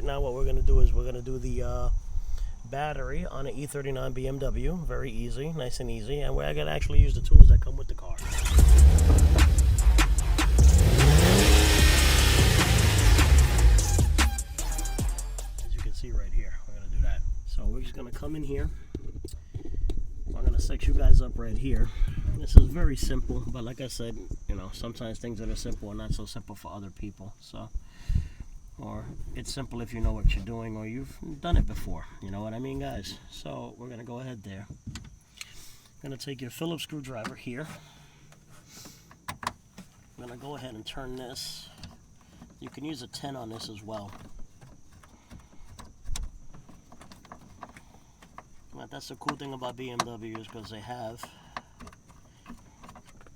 right now what we're going to do is we're going to do the battery on an E39 BMW. Very easy, nice and easy. And we're going to actually use the tools that come with the car. As you can see right here, we're going to do that. So we're just going to come in here. I'm going to set you guys up right here. This is very simple, but like I said, you know, sometimes things that are simple are not so simple for other people. So, or it's simple if you know what you're doing or you've done it before. You know what I mean, guys? So we're going to go ahead there. I'm going to take your Phillips screwdriver here. I'm going to go ahead and turn this. You can use a 10 on this as well. But that's the cool thing about BMWs, because they have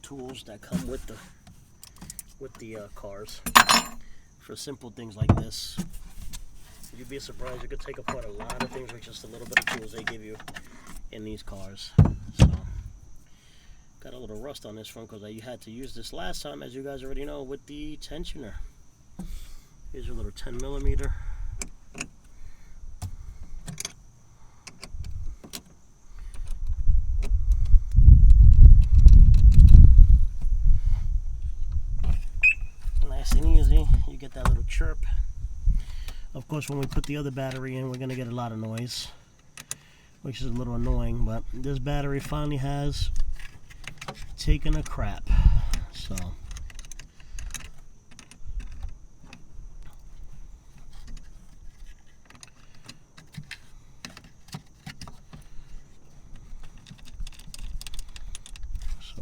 tools that come with the cars for simple things like this. You'd be surprised, you could take apart a lot of things with just a little bit of tools they give you in these cars. So got a little rust on this front because I had to use this last time, as you guys already know, with the tensioner. Here's your little 10 millimeter. Nice and easy. You get that little chirp. Of course, when we put the other battery in, we're going to get a lot of noise, which is a little annoying, but this battery finally has taken a crap. So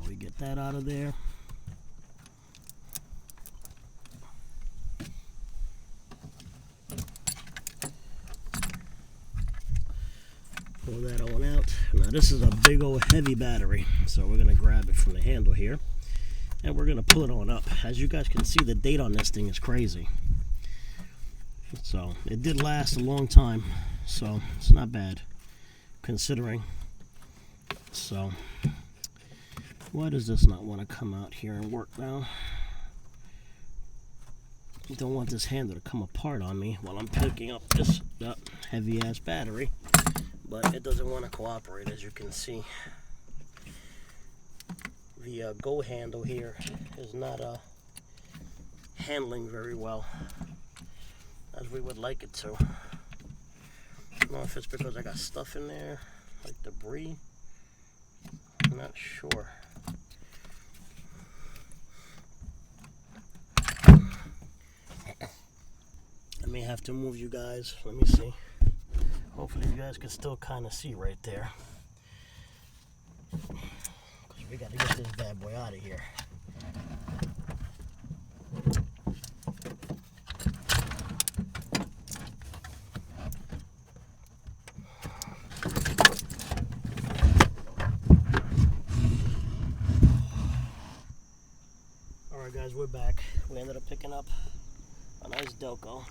we get that out of there. Pull that on out. Now this is a big old heavy battery, so we're going to grab it from the handle here and we're going to pull it on up. As you guys can see, the date on this thing is crazy. So it did last a long time, so it's not bad considering. So why does this not want to come out here and work now? I don't want this handle to come apart on me while I'm picking up this heavy ass battery. But it doesn't want to cooperate, as you can see. The go handle here is not handling very well as we would like it to. I don't know if it's because I got stuff in there, like debris. I'm not sure. I may have to move you guys. Let me see. Hopefully you guys can still kind of see right there, because we got to get this bad boy out of here. Alright guys, we're back. We ended up picking up a nice Delco.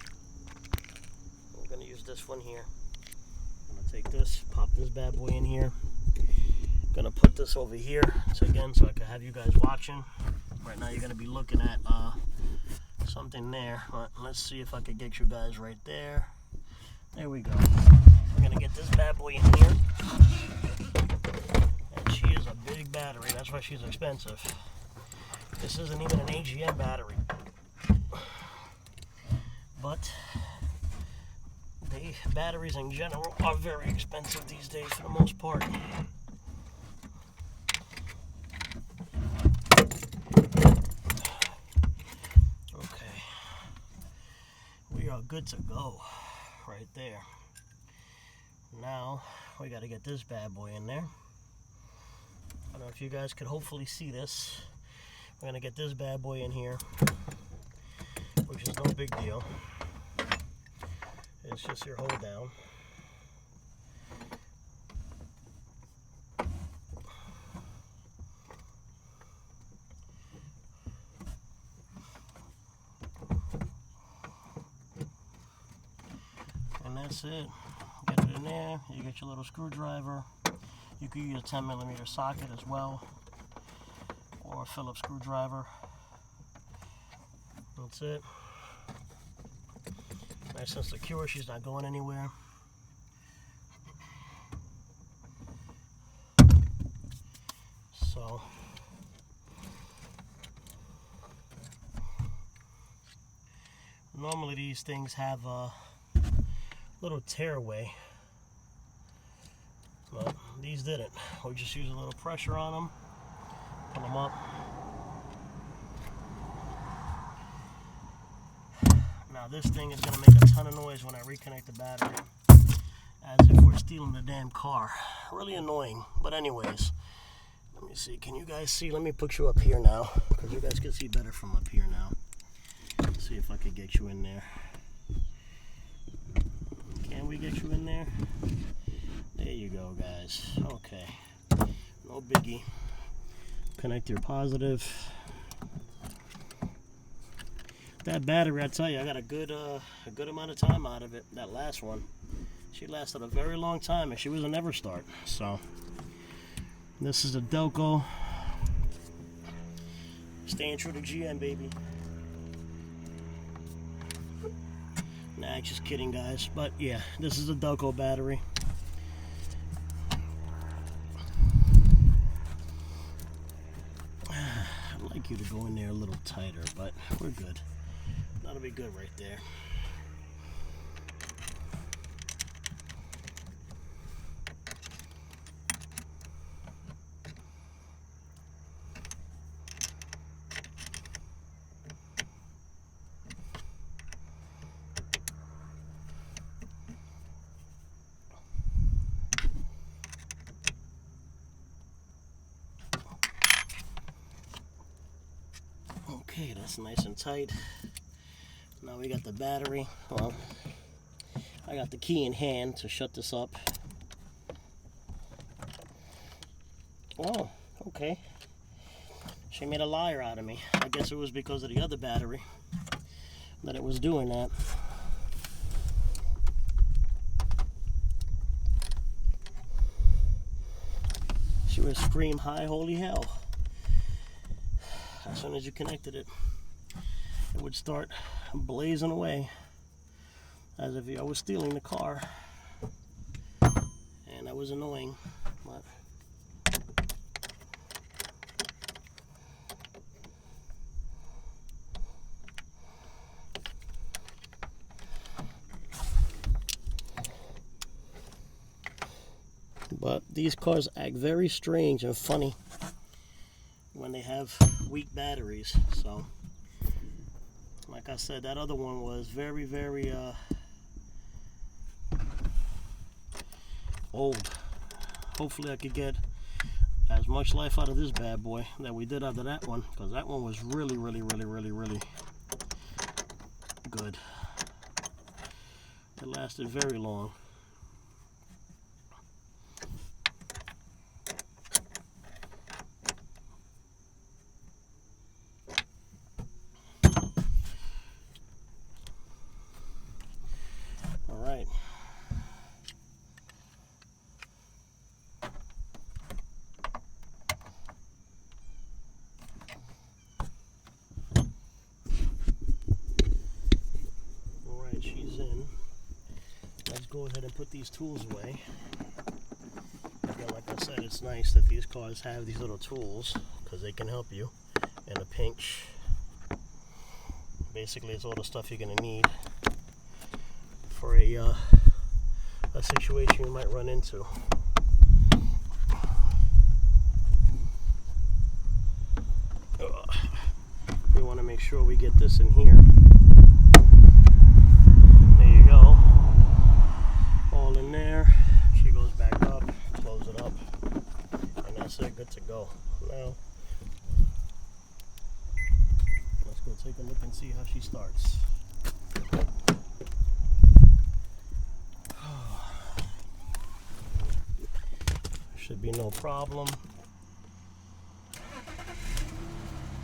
We're going to use this one here. Take this, pop this bad boy in here. Gonna put this over here, so again, so I can have you guys watching. Right now you're gonna be looking at something there, but let's see if I can get you guys right there. There we go. We're gonna get this bad boy in here. And she is a big battery, that's why she's expensive. This isn't even an AGM battery. But batteries in general are very expensive these days for the most part. Okay, we are good to go right there. Now we got to get this bad boy in there. I don't know if you guys could hopefully see this. We're going to get this bad boy in here, which is no big deal. It's just your hold down. And that's it. Get it in there. You get your little screwdriver. You could use a 10 millimeter socket as well, or a Phillips screwdriver. That's it. Nice nice and secure. She's not going anywhere. So normally these things have a little tearaway, but these didn't. We just use a little pressure on them, pull them up. Now this thing is going to make a ton of noise when I reconnect the battery, as if we're stealing the damn car. Really annoying, but anyways, let me see, can you guys see? Let me put you up here now, because you guys can see better from up here now. Let's see if I could get you in there. Can we get you in there? There you go, guys. Okay, no biggie. Connect your positive. That battery, I tell you, I got a good amount of time out of it. That last one, she lasted a very long time, and she was a never start. So this is a Delco, staying true to GM, baby. Nah, just kidding, guys. But yeah, this is a Delco battery. I'd like you to go in there a little tighter, but we're good. That'll be good right there. Okay, that's nice and tight. Now we got the battery. Well, I got the key in hand to shut this up. Oh, okay. She made a liar out of me. I guess it was because of the other battery that it was doing that. She would scream, "Hi, holy hell." As soon as you connected it, it would start blazing away as if I was stealing the car, and that was annoying. But these cars act very strange and funny when they have weak batteries. So like I said, that other one was very, very old. Hopefully I could get as much life out of this bad boy that we did out of that one, because that one was really, really, really, really, really good. It lasted very long. She's in. Let's go ahead and put these tools away. Again, like I said, it's nice that these cars have these little tools, because they can help you in a pinch. Basically, it's all the stuff you're going to need for a situation you might run into. We want to make sure we get this in here. In there, she goes back up, close it up, and that's it, good to go. Now let's go take a look and see how she starts. Should be no problem.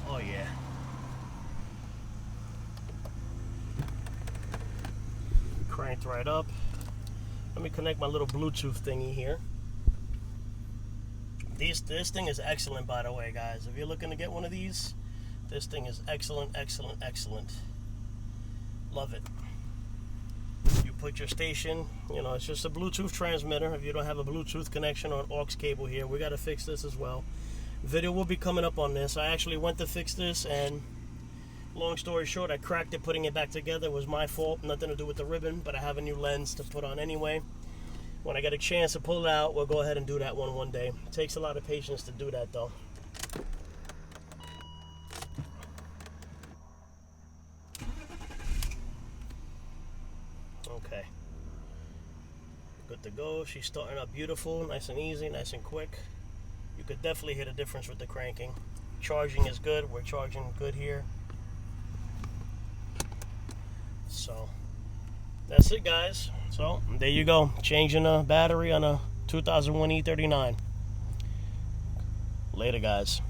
Oh yeah. Cranked right up. Let me connect my little Bluetooth thingy here. This thing is excellent, by the way, guys. If you're looking to get one of these, this thing is excellent, excellent, excellent. Love it. put your station. You know, it's just a Bluetooth transmitter. If you don't have a Bluetooth connection or an aux cable here, we got to fix this as well. Video will be coming up on this. I actually went to fix this, and long story short, I cracked it putting it back together. It was my fault, nothing to do with the ribbon, but I have a new lens to put on anyway. When I get a chance to pull it out, we'll go ahead and do that one day. It takes a lot of patience to do that though. Okay. Good to go. She's starting up beautiful, nice and easy, nice and quick. You could definitely hear the difference with the cranking. Charging is good. We're charging good here. So that's it, guys. So there you go, changing a battery on a 2001 E39. Later, guys.